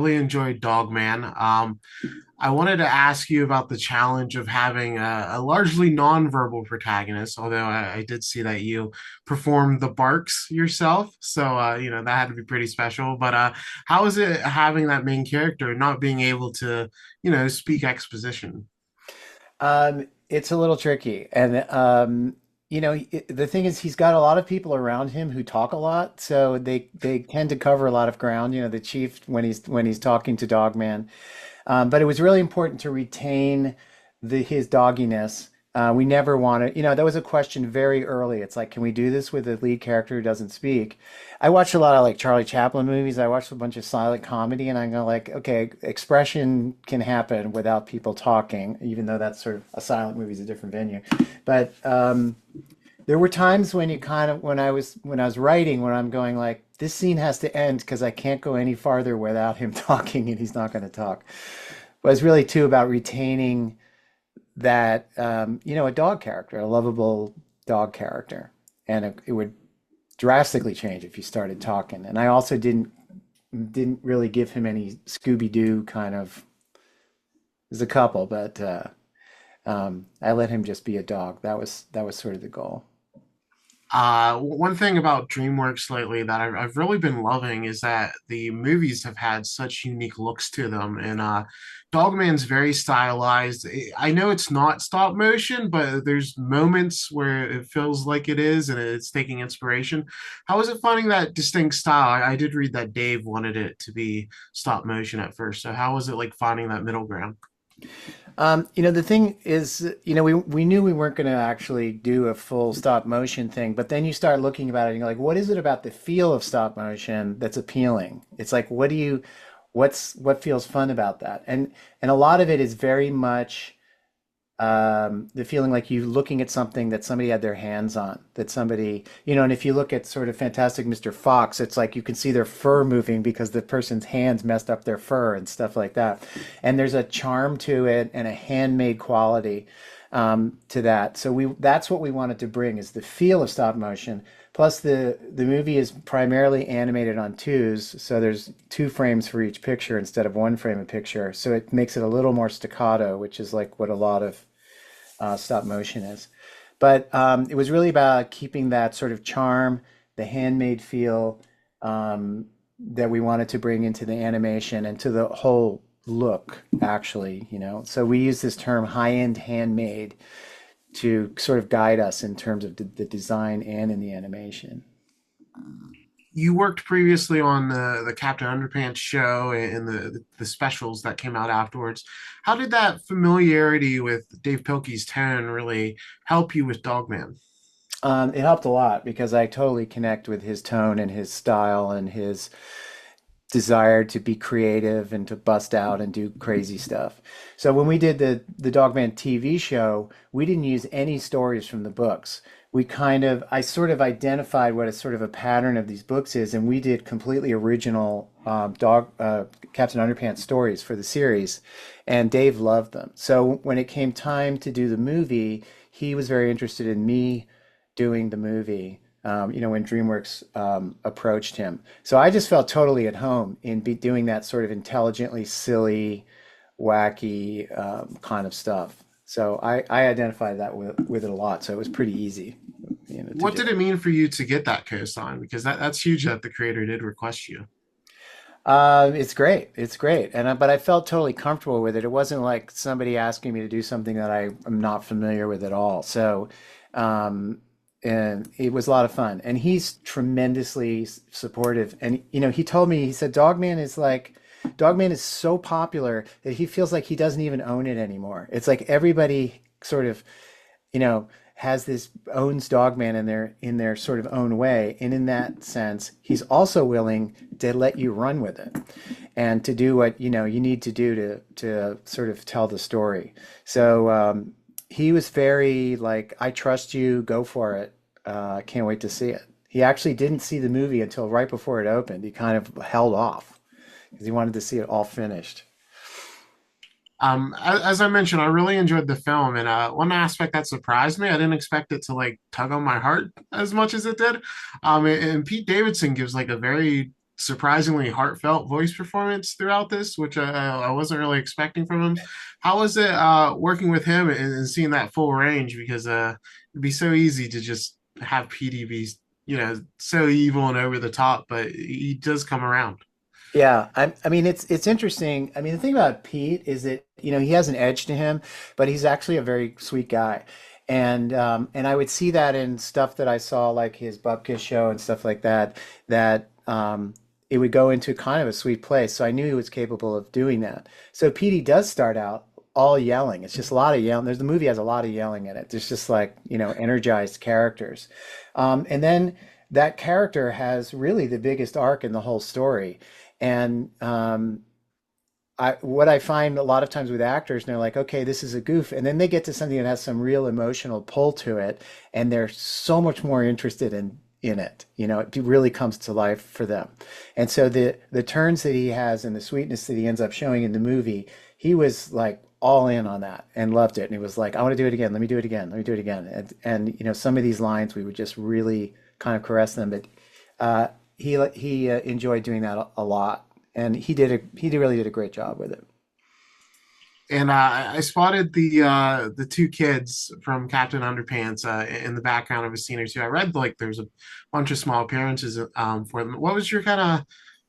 really enjoyed Dogman. I wanted to ask you about the challenge of having a largely nonverbal protagonist, although I did see that you performed the barks yourself. So, that had to be pretty special. But how is it having that main character not being able to, speak exposition? It's a little tricky, and the thing is, he's got a lot of people around him who talk a lot, so they tend to cover a lot of ground. The chief when he's talking to Dogman, but it was really important to retain his dogginess. We never wanted, that was a question very early. It's like, can we do this with a lead character who doesn't speak? I watched a lot of like Charlie Chaplin movies. I watched a bunch of silent comedy, and I go like, okay, expression can happen without people talking, even though that's sort of a silent movie is a different venue. But there were times when you kind of when I was writing, when I'm going like, this scene has to end because I can't go any farther without him talking, and he's not going to talk. But it's really too about retaining that a dog character, a lovable dog character, and it would drastically change if you started talking. And I also didn't really give him any Scooby Doo kind of. There's a couple, but I let him just be a dog. That was sort of the goal. One thing about DreamWorks lately that I've really been loving is that the movies have had such unique looks to them. And Dogman's very stylized. I know it's not stop motion, but there's moments where it feels like it is and it's taking inspiration. How is it finding that distinct style? I did read that Dave wanted it to be stop motion at first. So how was it like finding that middle ground? The thing is, we knew we weren't going to actually do a full stop motion thing, but then you start looking about it and you're like, what is it about the feel of stop motion that's appealing? It's like, what feels fun about that? And a lot of it is very much the feeling like you looking at something that somebody had their hands on, that somebody, and if you look at sort of Fantastic Mr. Fox, it's like you can see their fur moving because the person's hands messed up their fur and stuff like that. And there's a charm to it and a handmade quality to that. So that's what we wanted to bring is the feel of stop motion. Plus the movie is primarily animated on twos, so there's two frames for each picture instead of one frame of picture. So it makes it a little more staccato, which is like what a lot of stop motion is. But it was really about keeping that sort of charm, the handmade feel that we wanted to bring into the animation and to the whole look, actually. So we use this term high-end handmade to sort of guide us in terms of the design and in the animation. You worked previously on the Captain Underpants show and the specials that came out afterwards. How did that familiarity with Dave Pilkey's tone really help you with Dogman? It helped a lot because I totally connect with his tone and his style and his desire to be creative and to bust out and do crazy stuff. So when we did the Dogman TV show, we didn't use any stories from the books. I sort of identified what a sort of a pattern of these books is, and we did completely original Captain Underpants stories for the series, and Dave loved them. So when it came time to do the movie, he was very interested in me doing the movie. When DreamWorks approached him. So I just felt totally at home in doing that sort of intelligently silly, wacky kind of stuff. So I identified that with it a lot. So it was pretty easy, to What do. did it mean for you to get that co-sign? Because that's huge that the creator did request you. It's great. It's great. But I felt totally comfortable with it. It wasn't like somebody asking me to do something that I am not familiar with at all. So, and it was a lot of fun. And he's tremendously supportive. And he told me, he said, Dogman is so popular that he feels like he doesn't even own it anymore. It's like everybody sort of, you know, has this owns Dogman in their sort of own way. And in that sense, he's also willing to let you run with it and to do what you need to do to sort of tell the story. So he was very like, I trust you, go for it. I can't wait to see it. He actually didn't see the movie until right before it opened. He kind of held off because he wanted to see it all finished. As I mentioned, I really enjoyed the film, and one aspect that surprised me, I didn't expect it to like tug on my heart as much as it did. And Pete Davidson gives like a very surprisingly heartfelt voice performance throughout this, which I wasn't really expecting from him. How was it working with him and seeing that full range? Because it'd be so easy to just have Petey be, so evil and over the top, but he does come around. Yeah, I mean it's interesting. I mean the thing about Pete is that he has an edge to him, but he's actually a very sweet guy, and I would see that in stuff that I saw like his Bupkis show and stuff like that. It would go into kind of a sweet place. So I knew he was capable of doing that. So Petey does start out all yelling. It's just a lot of yelling. The movie has a lot of yelling in it. There's just like energized characters, and then that character has really the biggest arc in the whole story. And what I find a lot of times with actors, and they're like, okay, this is a goof, and then they get to something that has some real emotional pull to it, and they're so much more interested in it. It really comes to life for them. And so the turns that he has and the sweetness that he ends up showing in the movie, he was like all in on that and loved it. And he was like, I want to do it again. Let me do it again. Let me do it again. And some of these lines we would just really kind of caress them, but he enjoyed doing that a lot, and really did a great job with it. And I spotted the two kids from Captain Underpants in the background of a scene or two. I read like there's a bunch of small appearances for them. What was your kind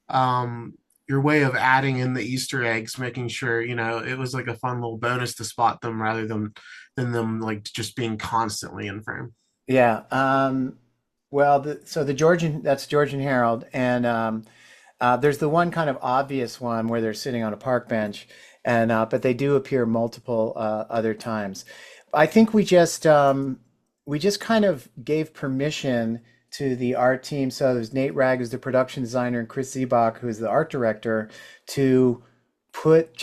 of your way of adding in the Easter eggs, making sure it was like a fun little bonus to spot them rather than them like just being constantly in frame? Yeah. Well, so the Georgian that's Georgian Herald, and there's the one kind of obvious one where they're sitting on a park bench, and but they do appear multiple other times. I think we just kind of gave permission to the art team. So there's Nate Ragg, who's the production designer, and Chris Zebach, who's the art director, to put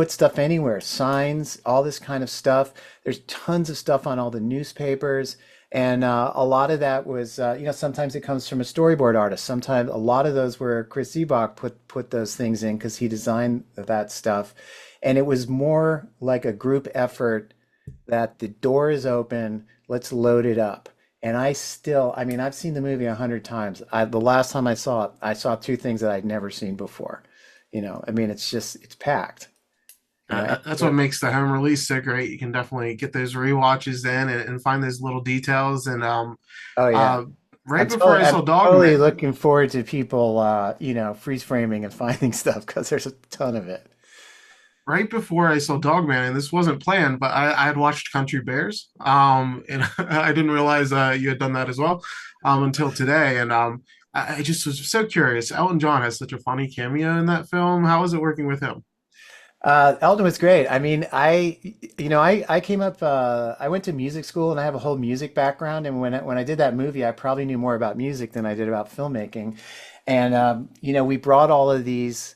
stuff anywhere, signs, all this kind of stuff. There's tons of stuff on all the newspapers. And a lot of that was, sometimes it comes from a storyboard artist. Sometimes a lot of those were Chris Zebach put those things in because he designed that stuff. And it was more like a group effort that the door is open, let's load it up. And I mean, I've seen the movie 100 times. The last time I saw two things that I'd never seen before. I mean, it's packed. You know, That's what makes the home release so great. You can definitely get those rewatches in and find those little details. And oh yeah. uh, right before I I'm saw totally Dogman, looking forward to people, freeze framing and finding stuff because there's a ton of it. right before I saw Dogman, and this wasn't planned, but I had watched Country Bears, and I didn't realize you had done that as well until today. And I just was so curious. Elton John has such a funny cameo in that film. How was it working with him? Eldon was great. I mean, I came up, I went to music school and I have a whole music background. And when I did that movie, I probably knew more about music than I did about filmmaking. And, we brought all these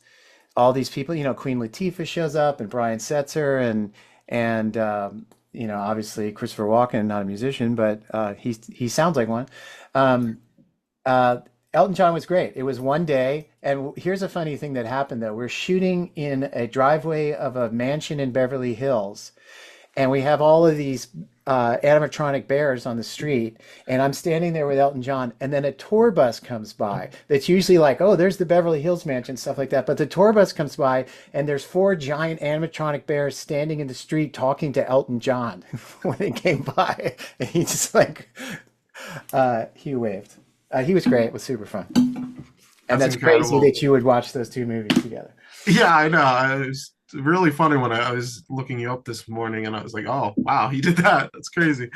people, Queen Latifah shows up and Brian Setzer and obviously Christopher Walken, not a musician, but he sounds like one. Um, uh, Elton John was great. It was one day, and here's a funny thing that happened though. We're shooting in a driveway of a mansion in Beverly Hills, and we have all of these animatronic bears on the street, and I'm standing there with Elton John, and then a tour bus comes by that's usually like, oh, there's the Beverly Hills mansion, stuff like that. But the tour bus comes by, and there's four giant animatronic bears standing in the street talking to Elton John when they came by, and he just like he waved. He was great. It was super fun. And That's that's crazy incredible. that you would watch those two movies together. Yeah, I know. It was really funny when I was looking you up this morning, and I was like, "Oh, wow, he did that. That's crazy."